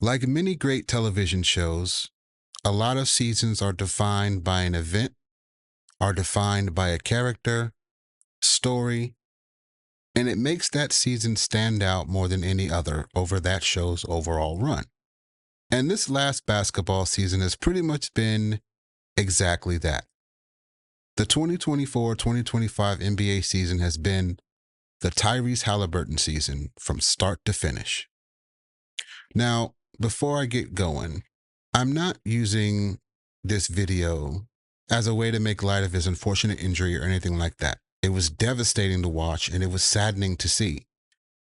Like many great television shows, a lot of seasons are defined by an event, are defined by a character, story, and it makes that season stand out more than any other over that show's overall run. And this last basketball season has pretty much been exactly that. The 2024-2025 NBA season has been the Tyrese Haliburton season from start to finish. Now, before I get going, I'm not using this video as a way to make light of his unfortunate injury or anything like that. It was devastating to watch and it was saddening to see.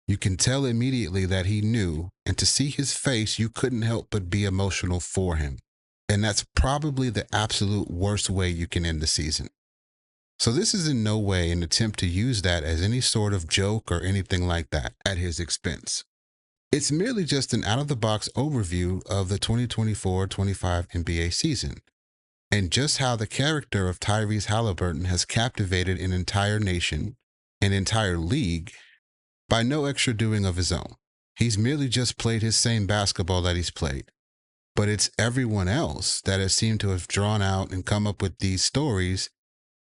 You can tell immediately that he knew, and to see his face, you couldn't help but be emotional for him. And that's probably the absolute worst way you can end the season. So this is in no way an attempt to use that as any sort of joke or anything like that at his expense. It's merely just an out-of-the-box overview of the 2024-25 NBA season, and just how the character of Tyrese Haliburton has captivated an entire nation, an entire league, by no extra doing of his own. He's merely just played his same basketball that he's played, but it's everyone else that has seemed to have drawn out and come up with these stories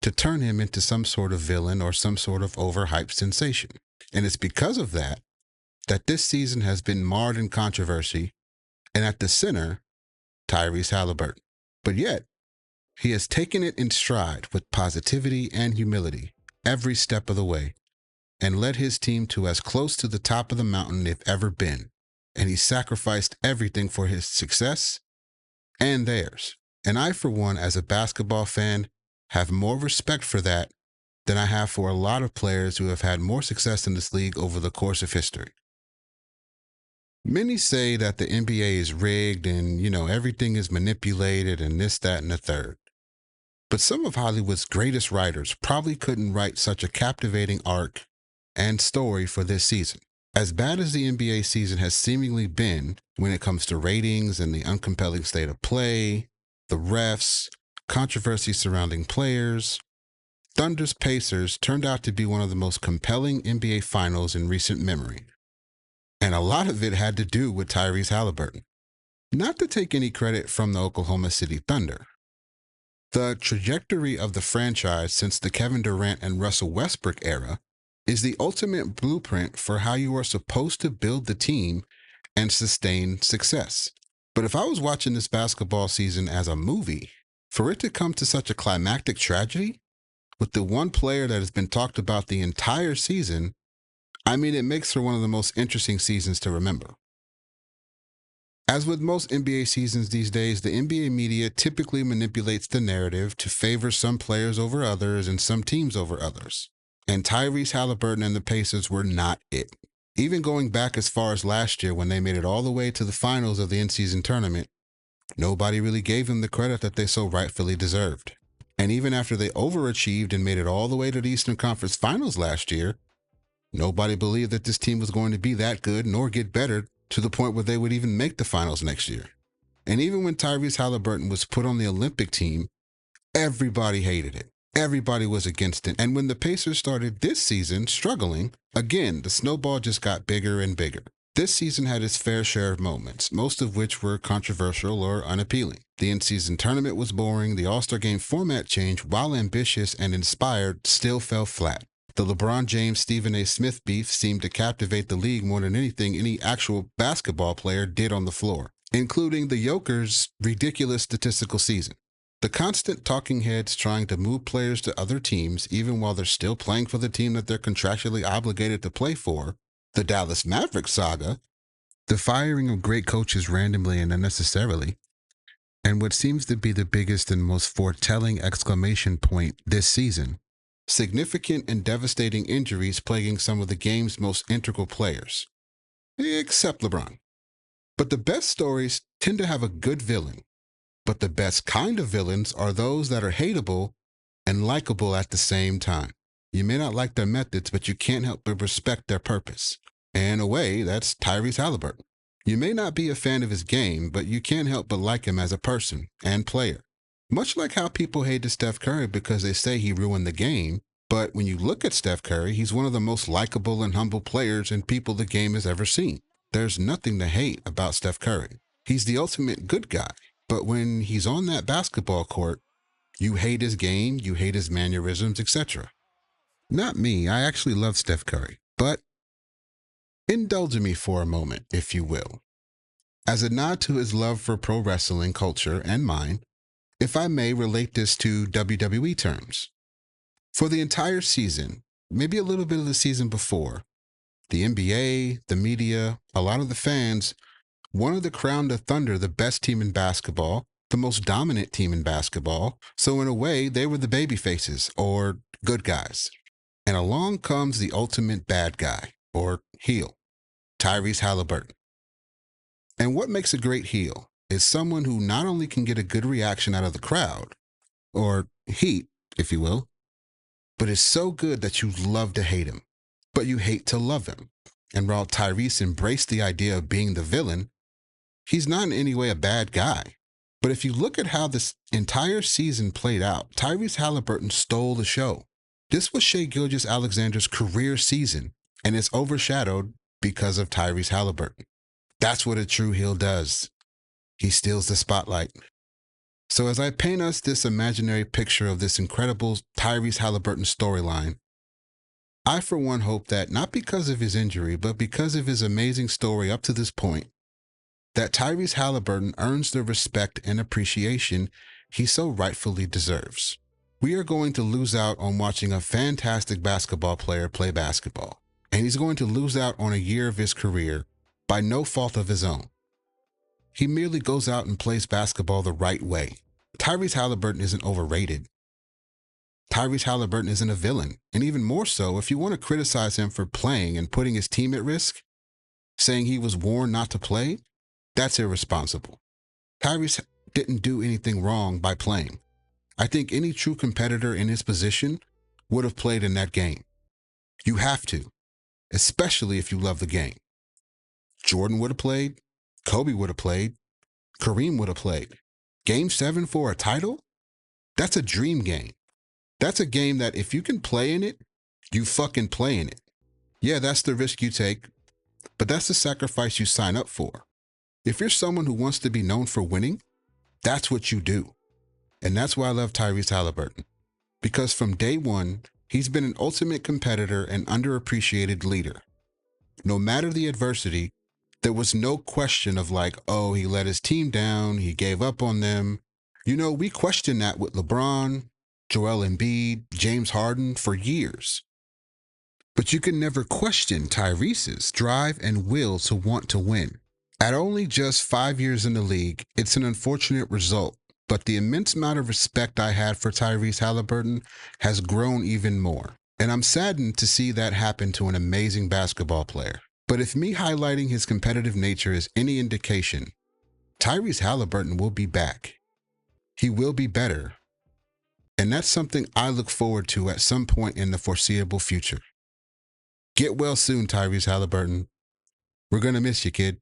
to turn him into some sort of villain or some sort of overhyped sensation. And it's because of that this season has been marred in controversy, and at the center, Tyrese Haliburton. But yet, he has taken it in stride with positivity and humility every step of the way, and led his team to as close to the top of the mountain they've ever been. And he sacrificed everything for his success and theirs. And I, for one, as a basketball fan, have more respect for that than I have for a lot of players who have had more success in this league over the course of history. Many say that the NBA is rigged and, everything is manipulated and this, that, and the third. But some of Hollywood's greatest writers probably couldn't write such a captivating arc and story for this season. As bad as the NBA season has seemingly been when it comes to ratings and the uncompelling state of play, the refs, controversy surrounding players, Thunder's Pacers turned out to be one of the most compelling NBA finals in recent memory. And a lot of it had to do with Tyrese Haliburton. Not to take any credit from the Oklahoma City Thunder. The trajectory of the franchise since the Kevin Durant and Russell Westbrook era is the ultimate blueprint for how you are supposed to build the team and sustain success. But if I was watching this basketball season as a movie, for it to come to such a climactic tragedy, with the one player that has been talked about the entire season, it makes for one of the most interesting seasons to remember. As with most NBA seasons these days, the NBA media typically manipulates the narrative to favor some players over others and some teams over others. And Tyrese Haliburton and the Pacers were not it. Even going back as far as last year when they made it all the way to the finals of the in-season tournament, nobody really gave them the credit that they so rightfully deserved. And even after they overachieved and made it all the way to the Eastern Conference Finals last year, nobody believed that this team was going to be that good nor get better to the point where they would even make the finals next year. And even when Tyrese Haliburton was put on the Olympic team, everybody hated it. Everybody was against it. And when the Pacers started this season struggling, again, the snowball just got bigger and bigger. This season had its fair share of moments, most of which were controversial or unappealing. The in-season tournament was boring. The All-Star Game format change, while ambitious and inspired, still fell flat. The LeBron James-Stephen A. Smith beef seemed to captivate the league more than anything any actual basketball player did on the floor, including the Joker's ridiculous statistical season. The constant talking heads trying to move players to other teams even while they're still playing for the team that they're contractually obligated to play for, the Dallas Mavericks saga, the firing of great coaches randomly and unnecessarily, and what seems to be the biggest and most foretelling exclamation point this season, significant and devastating injuries plaguing some of the game's most integral players, except LeBron. But the best stories tend to have a good villain, but the best kind of villains are those that are hateable and likable at the same time. You may not like their methods, but you can't help but respect their purpose. And in a way, that's Tyrese Haliburton. You may not be a fan of his game, but you can't help but like him as a person and player. Much like how people hated Steph Curry because they say he ruined the game, but when you look at Steph Curry, he's one of the most likable and humble players and people the game has ever seen. There's nothing to hate about Steph Curry. He's the ultimate good guy. But when he's on that basketball court, you hate his game, you hate his mannerisms, etc. Not me. I actually love Steph Curry. But indulge me for a moment, if you will. As a nod to his love for pro wrestling culture and mine, if I may relate this to WWE terms. For the entire season, maybe a little bit of the season before, the NBA, the media, a lot of the fans wanted to crown the Thunder the best team in basketball, the most dominant team in basketball. So in a way, they were the baby faces or good guys. And along comes the ultimate bad guy or heel, Tyrese Haliburton. And what makes a great heel is someone who not only can get a good reaction out of the crowd, or heat, if you will, but is so good that you love to hate him, but you hate to love him. And while Tyrese embraced the idea of being the villain, he's not in any way a bad guy. But if you look at how this entire season played out, Tyrese Haliburton stole the show. This was Shai Gilgeous-Alexander's career season, and it's overshadowed because of Tyrese Haliburton. That's what a true heel does. He steals the spotlight. So as I paint us this imaginary picture of this incredible Tyrese Haliburton storyline, I for one hope that not because of his injury, but because of his amazing story up to this point, that Tyrese Haliburton earns the respect and appreciation he so rightfully deserves. We are going to lose out on watching a fantastic basketball player play basketball, and he's going to lose out on a year of his career by no fault of his own. He merely goes out and plays basketball the right way. Tyrese Haliburton isn't overrated. Tyrese Haliburton isn't a villain, and even more so, if you want to criticize him for playing and putting his team at risk, saying he was warned not to play, that's irresponsible. Tyrese didn't do anything wrong by playing. I think any true competitor in his position would have played in that game. You have to, especially if you love the game. Jordan would have played, Kobe would have played, Kareem would have played. Game 7 for a title? That's a dream game. That's a game that if you can play in it, you fucking play in it. Yeah, that's the risk you take, but that's the sacrifice you sign up for. If you're someone who wants to be known for winning, that's what you do. And that's why I love Tyrese Haliburton. Because from day one, he's been an ultimate competitor and underappreciated leader. No matter the adversity, there was no question of like, oh, he let his team down, he gave up on them. You know, we questioned that with LeBron, Joel Embiid, James Harden for years. But you can never question Tyrese's drive and will to want to win. At only just 5 years in the league, it's an unfortunate result, but the immense amount of respect I had for Tyrese Haliburton has grown even more. And I'm saddened to see that happen to an amazing basketball player. But if me highlighting his competitive nature is any indication, Tyrese Haliburton will be back. He will be better. And that's something I look forward to at some point in the foreseeable future. Get well soon, Tyrese Haliburton. We're going to miss you, kid.